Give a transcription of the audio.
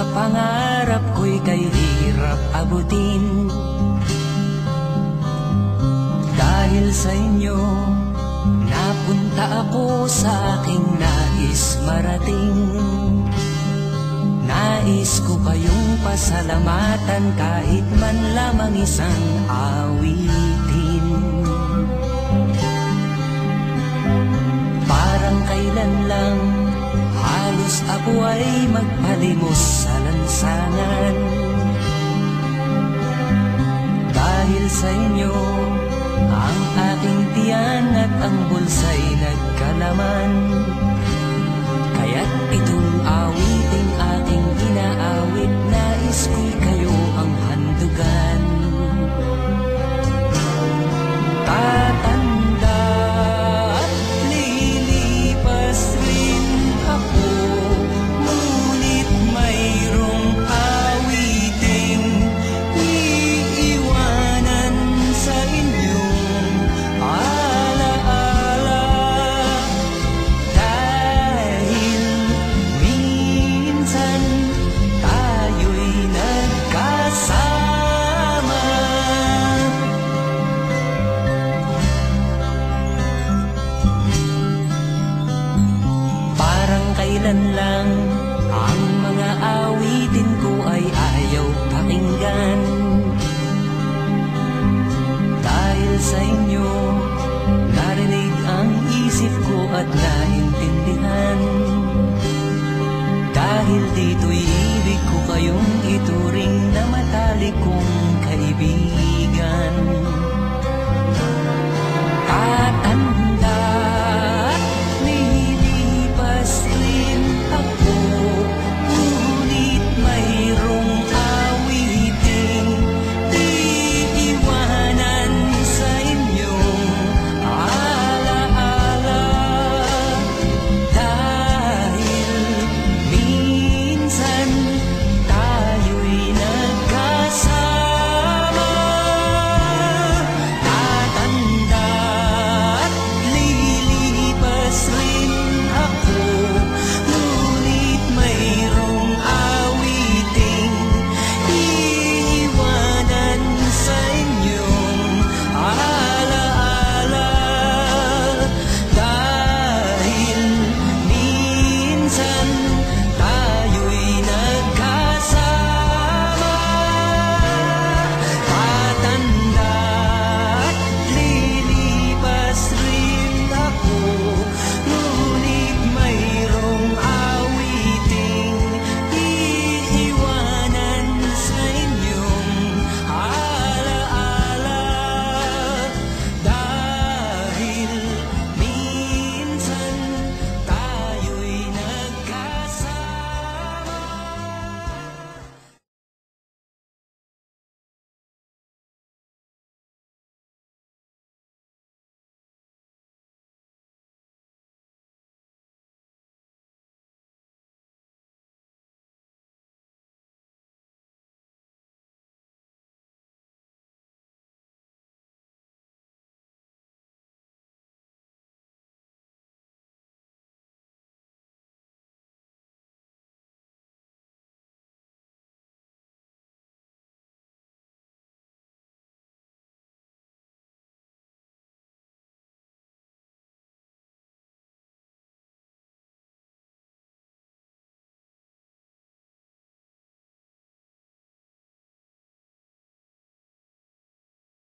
pangarap ko'y kay hirap abutin. Dahil sa inyo, napunta ako sa aking nais marating. Nais ko kayong pasalamatan kahit man lamang isang awitin. Parang kailan lang halos ako ay magpalimos sa lansangan. Dahil sa inyo, ang aking tiyan at ang bulsa'y nagkalaman. Kaya't itong awiting aking inaawit, nais ko'y kayo ang handugan. Tatanda at lilipas rin ako, ngunit mayroong awiting iiwanan sa inyong alaala. Dahil minsan tayo'y nagkasama. Parang kailan lang ang mga awitin ko ay ayaw pakinggan. Dahil sa inyo, narinig ang isip ko at naintindihan. Dahil dito'y